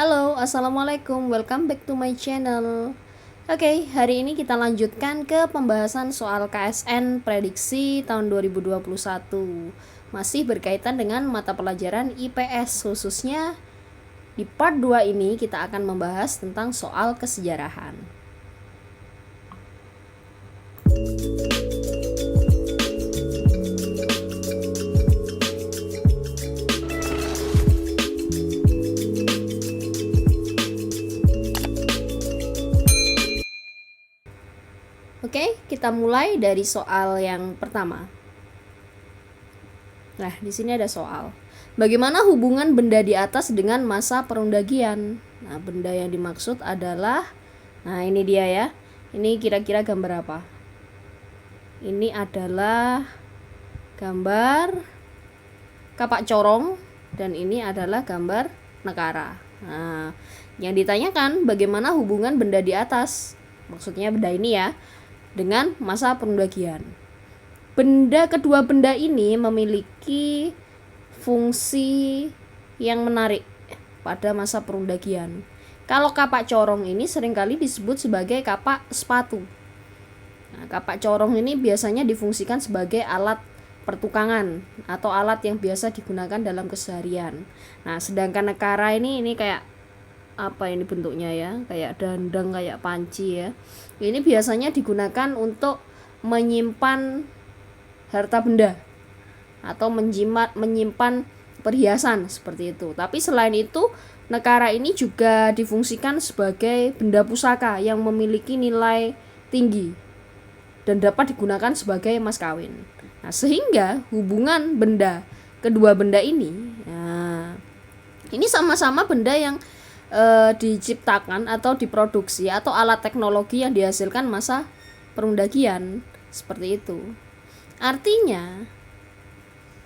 Halo, Assalamualaikum, welcome back to my channel. Oke, hari ini kita lanjutkan ke pembahasan soal KSN prediksi tahun 2021. Masih berkaitan dengan mata pelajaran IPS, khususnya di part 2 ini kita akan membahas tentang soal kesejarahan. Oke, kita mulai dari soal yang pertama. Nah, di sini ada soal. Bagaimana hubungan benda di atas dengan masa perundagian? Nah, benda yang dimaksud adalah, nah ini dia ya. Ini kira-kira gambar apa? Ini adalah gambar kapak corong dan ini adalah gambar nekara. Nah, yang ditanyakan bagaimana hubungan benda di atas? Maksudnya benda ini ya, dengan masa perundagian. Kedua benda ini memiliki fungsi yang menarik pada masa perundagian. Kalau kapak corong ini seringkali disebut sebagai kapak sepatu. Nah, kapak corong ini biasanya difungsikan sebagai alat pertukangan atau alat yang biasa digunakan dalam keseharian. Nah, sedangkan nekara ini kayak apa ini bentuknya ya, kayak dandang, kayak panci ya. Ini biasanya digunakan untuk menyimpan harta benda atau menyimpan perhiasan seperti itu. Tapi selain itu, nekara ini juga difungsikan sebagai benda pusaka yang memiliki nilai tinggi dan dapat digunakan sebagai mas kawin. Nah, sehingga hubungan kedua benda ini, nah, ini sama-sama benda yang diciptakan atau diproduksi atau alat teknologi yang dihasilkan masa perundagian seperti itu. Artinya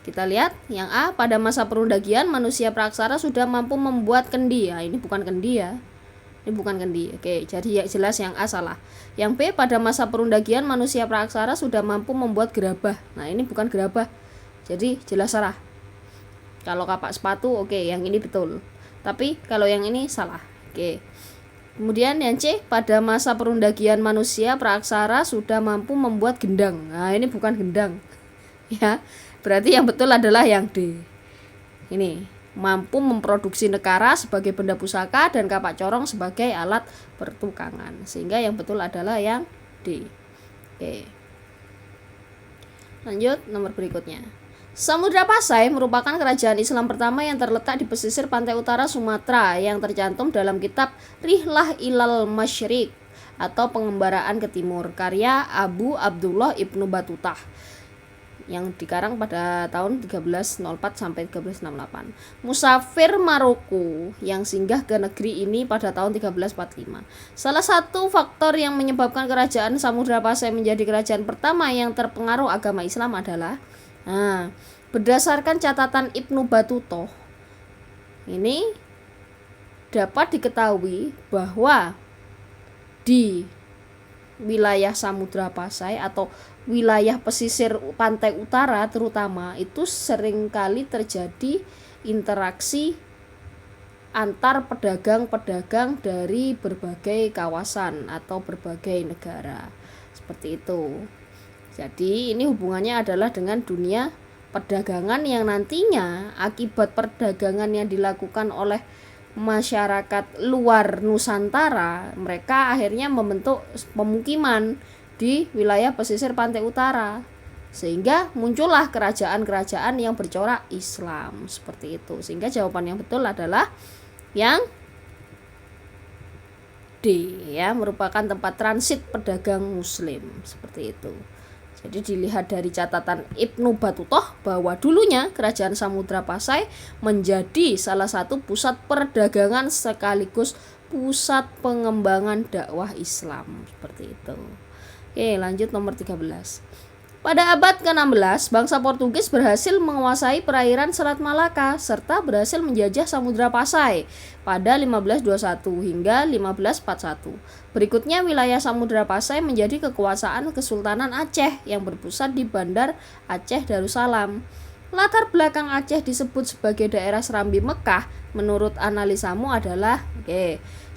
kita lihat yang A, pada masa perundagian manusia praksara sudah mampu membuat kendi. Ya, ini bukan kendi ya. Ini bukan kendi. Oke, jadi jelas yang A salah. Yang B, pada masa perundagian manusia praksara sudah mampu membuat gerabah. Nah, ini bukan gerabah. Jadi jelas salah. Kalau kapak sepatu oke, yang ini betul. Tapi kalau yang ini salah. Oke. Kemudian yang C, pada masa perundagian manusia praksara sudah mampu membuat gendang. Nah, ini bukan gendang. Ya. Berarti yang betul adalah yang D. Ini, mampu memproduksi nekara sebagai benda pusaka dan kapak corong sebagai alat pertukangan. Sehingga yang betul adalah yang D. Oke. Lanjut nomor berikutnya. Samudra Pasai merupakan kerajaan Islam pertama yang terletak di pesisir pantai utara Sumatera yang tercantum dalam kitab Rihlah Ilal Masyriq atau Pengembaraan ke Timur karya Abu Abdullah Ibnu Batutah yang dikarang pada tahun 1304 sampai 1368. Musafir Maroko yang singgah ke negeri ini pada tahun 1345. Salah satu faktor yang menyebabkan kerajaan Samudra Pasai menjadi kerajaan pertama yang terpengaruh agama Islam adalah, nah, berdasarkan catatan Ibnu Battuta, ini dapat diketahui bahwa di wilayah Samudra Pasai atau wilayah pesisir pantai utara terutama itu seringkali terjadi interaksi antar pedagang-pedagang dari berbagai kawasan atau berbagai negara. Seperti itu. Jadi ini hubungannya adalah dengan dunia perdagangan yang nantinya akibat perdagangan yang dilakukan oleh masyarakat luar Nusantara, mereka akhirnya membentuk pemukiman di wilayah pesisir pantai utara. Sehingga muncullah kerajaan-kerajaan yang bercorak Islam seperti itu. Sehingga jawaban yang betul adalah yang D ya, merupakan tempat transit pedagang muslim seperti itu. Jadi dilihat dari catatan Ibnu Battuta bahwa dulunya kerajaan Samudra Pasai menjadi salah satu pusat perdagangan sekaligus pusat pengembangan dakwah Islam seperti itu. Oke, lanjut nomor 13. Pada abad ke-16, bangsa Portugis berhasil menguasai perairan Selat Malaka serta berhasil menjajah Samudra Pasai pada 1521 hingga 1541. Berikutnya wilayah Samudra Pasai menjadi kekuasaan Kesultanan Aceh yang berpusat di Bandar Aceh Darussalam. Latar belakang Aceh disebut sebagai daerah Serambi Mekah menurut analisamu adalah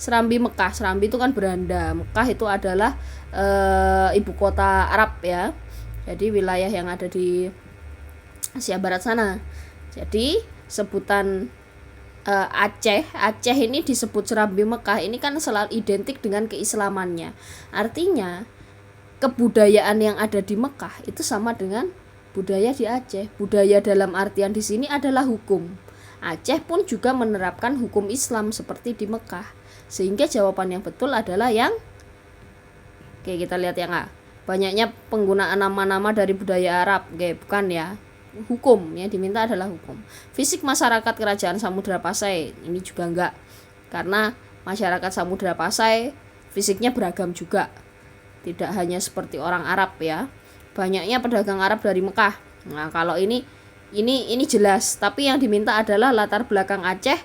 Serambi Mekah. Serambi itu kan beranda, Mekah itu adalah ibu kota Arab ya. Jadi wilayah yang ada di Asia Barat sana. Jadi sebutan Aceh ini disebut Serambi Mekah ini kan selalu identik dengan keislamannya. Artinya kebudayaan yang ada di Mekah itu sama dengan budaya di Aceh. Budaya dalam artian di sini adalah hukum. Aceh pun juga menerapkan hukum Islam seperti di Mekah. Sehingga jawaban yang betul adalah yang kita lihat yang A. Banyaknya penggunaan nama-nama dari budaya Arab. Bukan ya. Hukum yang diminta adalah hukum. Fisik masyarakat kerajaan Samudra Pasai ini juga enggak. Karena masyarakat Samudra Pasai fisiknya beragam juga. Tidak hanya seperti orang Arab ya. Banyaknya pedagang Arab dari Mekah. Nah, kalau ini jelas, tapi yang diminta adalah latar belakang Aceh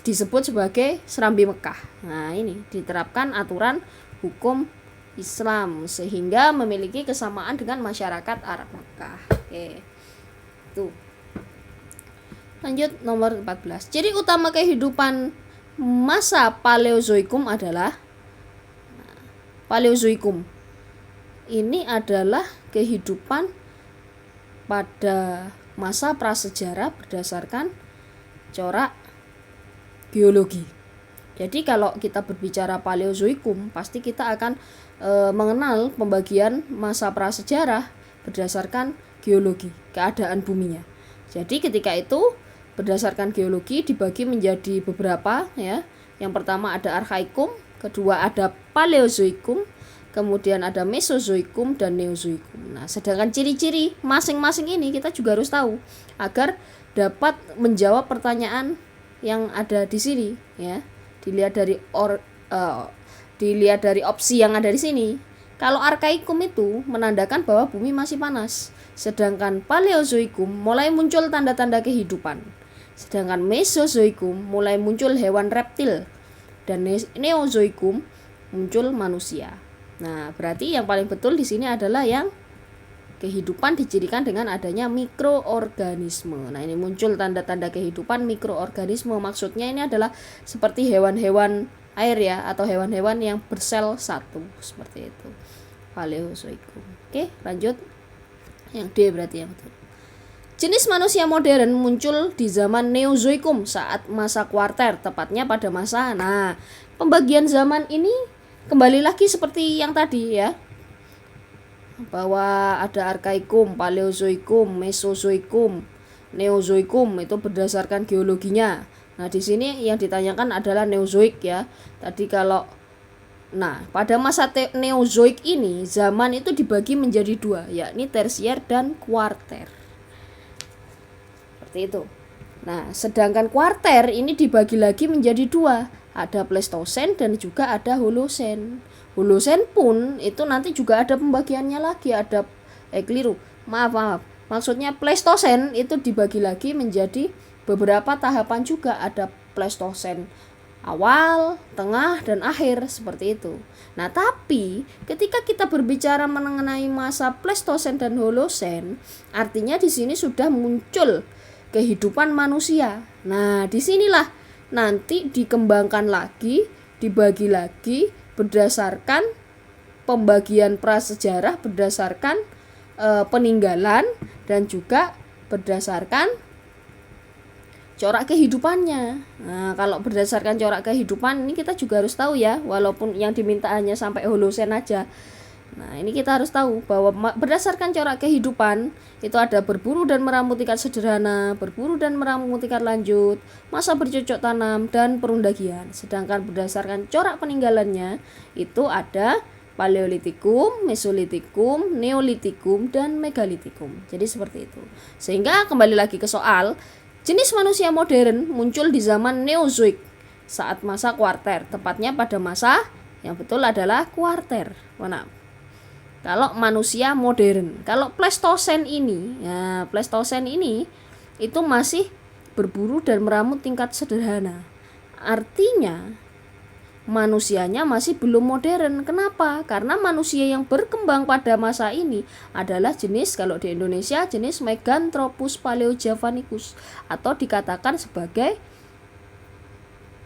disebut sebagai Serambi Mekah. Nah, ini diterapkan aturan hukum Islam sehingga memiliki kesamaan dengan masyarakat Arab Mekah. Tuh. Lanjut nomor 14. Ciri utama kehidupan masa Paleozoikum adalah Paleozoikum. Ini adalah kehidupan pada masa prasejarah berdasarkan corak geologi. Jadi kalau kita berbicara Paleozoikum, pasti kita akan mengenal pembagian masa prasejarah berdasarkan geologi, keadaan buminya. Jadi ketika itu berdasarkan geologi dibagi menjadi beberapa ya. Yang pertama ada Archaikum, kedua ada Paleozoikum, kemudian ada Mesozoikum dan Neozoikum. Nah, sedangkan ciri-ciri masing-masing ini kita juga harus tahu agar dapat menjawab pertanyaan yang ada di sini ya. Dilihat dari opsi yang ada di sini. Kalau Archaikum itu menandakan bahwa bumi masih panas, sedangkan Paleozoikum mulai muncul tanda-tanda kehidupan. Sedangkan Mesozoikum mulai muncul hewan reptil dan Neozoikum muncul manusia. Nah, berarti yang paling betul di sini adalah yang kehidupan dicirikan dengan adanya mikroorganisme. Nah, ini muncul tanda-tanda kehidupan mikroorganisme. Maksudnya ini adalah seperti hewan-hewan air ya, atau hewan-hewan yang bersel satu seperti itu. Paleozoikum. Oke, lanjut. Yang D berarti yang betul. Jenis manusia modern muncul di zaman Neozoikum saat masa kuarter, tepatnya pada masa. Nah, pembagian zaman ini kembali lagi seperti yang tadi ya, bahwa ada Archaikum, Paleozoikum, Mesozoikum, Neozoikum itu berdasarkan geologinya. Nah, di sini yang ditanyakan adalah Neozoik ya. Tadi pada masa Neozoik ini zaman itu dibagi menjadi dua, yakni tersier dan kuarter. Seperti itu. Nah, sedangkan kuarter ini dibagi lagi menjadi dua. Ada Pleistosen dan juga ada Holosen. Holosen pun itu nanti juga ada pembagiannya lagi, ada Maaf. Maksudnya Pleistosen itu dibagi lagi menjadi beberapa tahapan juga, ada Pleistosen awal, tengah dan akhir seperti itu. Nah, tapi ketika kita berbicara mengenai masa Pleistosen dan Holosen, artinya di sini sudah muncul kehidupan manusia. Nah, disinilah nanti dikembangkan lagi, dibagi lagi berdasarkan pembagian prasejarah, berdasarkan peninggalan dan juga berdasarkan corak kehidupannya. Nah, kalau berdasarkan corak kehidupan ini kita juga harus tahu ya, walaupun yang diminta hanya sampai Holosen aja. Nah, ini kita harus tahu bahwa berdasarkan corak kehidupan itu ada berburu dan meramu tingkat sederhana, berburu dan meramu tingkat lanjut, masa bercocok tanam, dan perundagian. Sedangkan berdasarkan corak peninggalannya itu ada Paleolitikum, Mesolitikum, Neolitikum, dan Megalitikum. Jadi seperti itu. Sehingga kembali lagi ke soal, jenis manusia modern muncul di zaman Neozoik saat masa kuarter, tepatnya pada masa yang betul adalah kuarter. Kalau manusia modern, kalau Pleistosen ini itu masih berburu dan meramu tingkat sederhana. Artinya manusianya masih belum modern. Kenapa? Karena manusia yang berkembang pada masa ini adalah jenis, kalau di Indonesia, jenis Meganthropus paleojavanicus, atau dikatakan sebagai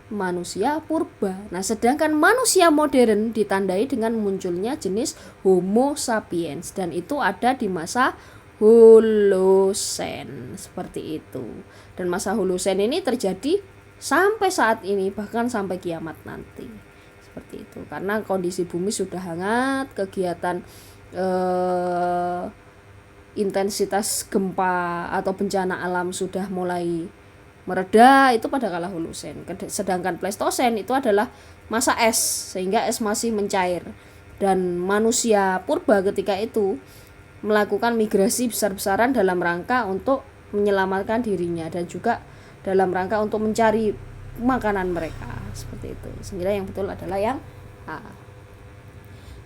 manusia purba. Nah, sedangkan manusia modern ditandai dengan munculnya jenis Homo sapiens, dan itu ada di masa Holosen, seperti itu. Dan masa Holosen ini terjadi sampai saat ini, bahkan sampai kiamat nanti, seperti itu. Karena kondisi bumi sudah hangat, kegiatan intensitas gempa atau bencana alam sudah mulai mereda, itu pada kala Holosen. Sedangkan Pleistosen itu adalah masa es, sehingga es masih mencair, dan manusia purba ketika itu melakukan migrasi besar-besaran dalam rangka untuk menyelamatkan dirinya dan juga dalam rangka untuk mencari makanan mereka, seperti itu. Sehingga yang betul adalah yang A.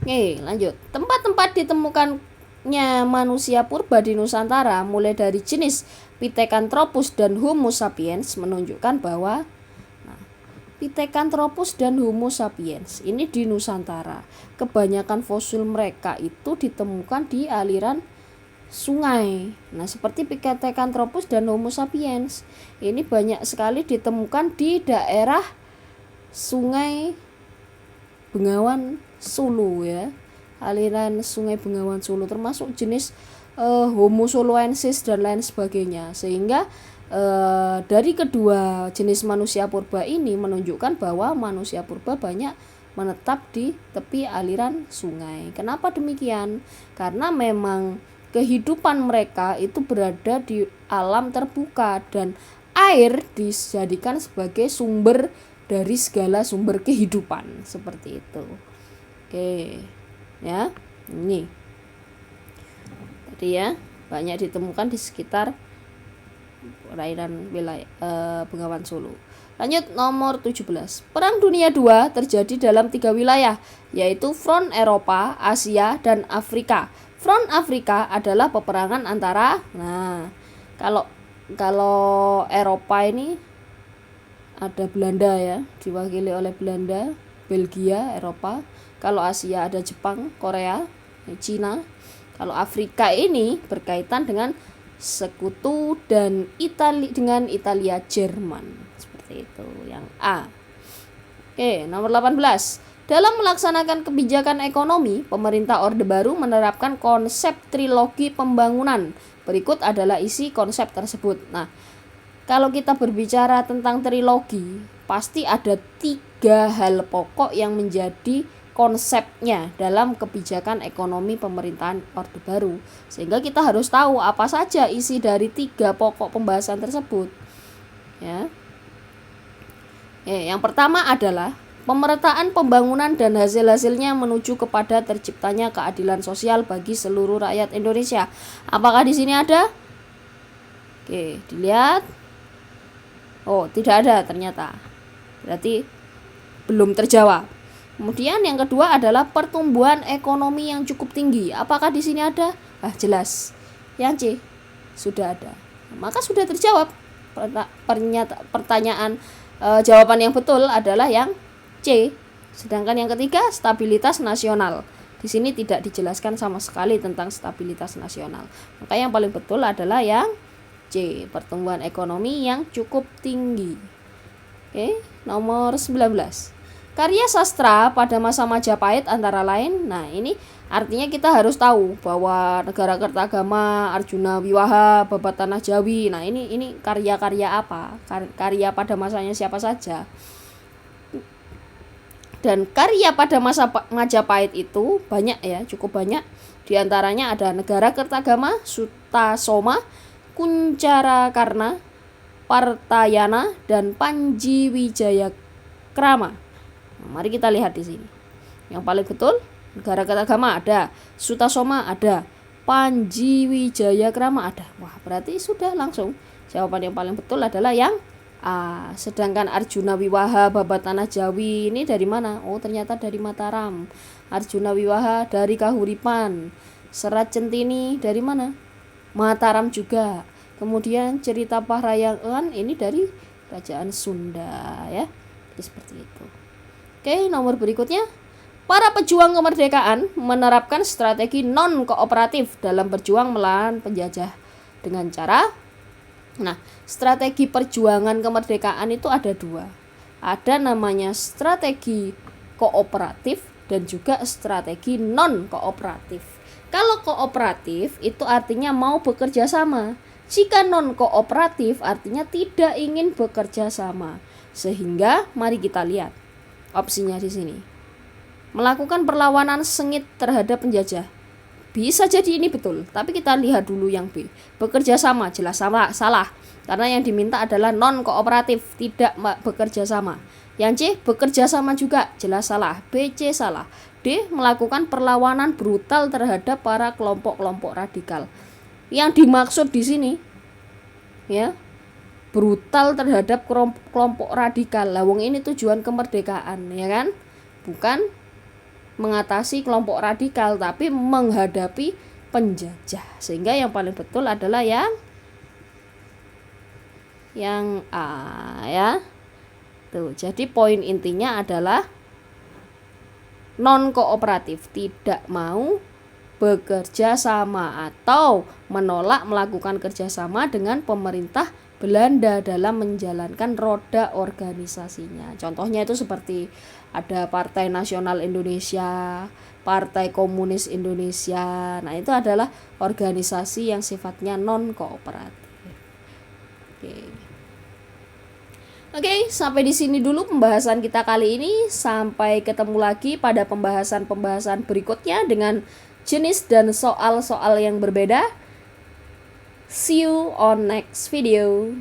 Oke, lanjut. Tempat-tempat ditemukannya manusia purba di Nusantara mulai dari jenis Pithecanthropus dan Homo sapiens menunjukkan bahwa Pithecanthropus dan Homo sapiens ini di Nusantara, kebanyakan fosil mereka itu ditemukan di aliran sungai. Nah, seperti Pithecanthropus dan Homo sapiens ini banyak sekali ditemukan di daerah Sungai Bengawan Solo, ya, aliran Sungai Bengawan Solo, termasuk jenis Homo soloensis dan lain sebagainya. Sehingga dari kedua jenis manusia purba ini menunjukkan bahwa manusia purba banyak menetap di tepi aliran sungai. Kenapa demikian? Karena memang kehidupan mereka itu berada di alam terbuka, dan air dijadikan sebagai sumber dari segala sumber kehidupan, seperti itu. Oke, ya, ini tadi ya, banyak ditemukan di sekitar perairan wilayah Bengawan Solo. Lanjut nomor 17. Perang Dunia II terjadi dalam 3 wilayah, yaitu front Eropa, Asia, dan Afrika. Front Afrika adalah peperangan antara, kalau Eropa ini ada Belanda, ya, diwakili oleh Belanda, Belgia, Eropa. Kalau Asia ada Jepang, Korea, Cina. Kalau Afrika ini berkaitan dengan Sekutu dan dengan Italia, Jerman, seperti itu, yang A. Oke, nomor 18. Dalam melaksanakan kebijakan ekonomi, pemerintah Orde Baru menerapkan konsep trilogi pembangunan. Berikut adalah isi konsep tersebut. Nah, kalau kita berbicara tentang trilogi, pasti ada 3 hal pokok yang menjadi konsepnya dalam kebijakan ekonomi pemerintahan Orde Baru, sehingga kita harus tahu apa saja isi dari 3 pokok pembahasan tersebut, ya. Yang pertama adalah pemerataan pembangunan dan hasil-hasilnya menuju kepada terciptanya keadilan sosial bagi seluruh rakyat Indonesia. Apakah di sini ada? Oke, dilihat. Oh, tidak ada ternyata. Berarti belum terjawab. Kemudian yang kedua adalah pertumbuhan ekonomi yang cukup tinggi. Apakah di sini ada? Jelas. Yang C sudah ada. Maka sudah terjawab. Pertanyaan jawaban yang betul adalah yang C. Sedangkan yang ketiga, stabilitas nasional. Di sini tidak dijelaskan sama sekali tentang stabilitas nasional. Maka yang paling betul adalah yang C, pertumbuhan ekonomi yang cukup tinggi. Oke, nomor 19. Karya sastra pada masa Majapahit antara lain. Nah, ini artinya kita harus tahu bahwa Negara Kertagama, Arjuna Wiwaha, Babat Tanah Jawi. Nah, ini karya-karya apa? Karya pada masanya siapa saja? Dan karya pada masa Majapahit itu banyak, ya, cukup banyak. Di antaranya ada Negara Kertagama, Sutasoma, Kuncarakarna, Partayana, dan Panji Wijayakrama. Mari kita lihat di sini. Yang paling betul, Negara Kertagama ada, Sutasoma ada, Panji Wijayakrama ada. Wah, berarti sudah langsung. Jawaban yang paling betul adalah yang A. Sedangkan Arjuna Wiwaha, Babat Tanah Jawi ini dari mana? Oh, ternyata dari Mataram. Arjuna Wiwaha dari Kahuripan. Serat Centini dari mana? Mataram juga. Kemudian cerita Pahrayangan ini dari Kerajaan Sunda, ya. Jadi seperti itu. Oke, nomor berikutnya. Para pejuang kemerdekaan menerapkan strategi non-kooperatif dalam berjuang melawan penjajah dengan cara, nah, strategi perjuangan kemerdekaan itu ada dua. Ada namanya strategi kooperatif dan juga strategi non-kooperatif. Kalau kooperatif itu artinya mau bekerja sama. Jika non-kooperatif artinya tidak ingin bekerja sama. Sehingga mari kita lihat opsinya di sini. Melakukan perlawanan sengit terhadap penjajah. Bisa jadi ini betul, tapi kita lihat dulu yang B. Bekerja sama, jelas salah. Karena yang diminta adalah non-kooperatif, tidak bekerja sama. Yang C, bekerja sama juga, jelas salah. B, C salah. D, melakukan perlawanan brutal terhadap para kelompok-kelompok radikal. Yang dimaksud di sini, ya, brutal terhadap kelompok radikal. Lawang ini tujuan kemerdekaan, ya kan? Bukan mengatasi kelompok radikal, tapi menghadapi penjajah. Sehingga yang paling betul adalah yang A, ya. Tuh, jadi poin intinya adalah non kooperatif, tidak mau bekerja sama atau menolak melakukan kerjasama dengan pemerintah Belanda dalam menjalankan roda organisasinya. Contohnya itu seperti ada Partai Nasional Indonesia, Partai Komunis Indonesia. Nah, itu adalah organisasi yang sifatnya non-kooperatif. Oke, sampai di sini dulu pembahasan kita kali ini. Sampai ketemu lagi pada pembahasan-pembahasan berikutnya dengan jenis dan soal-soal yang berbeda. See you on next video.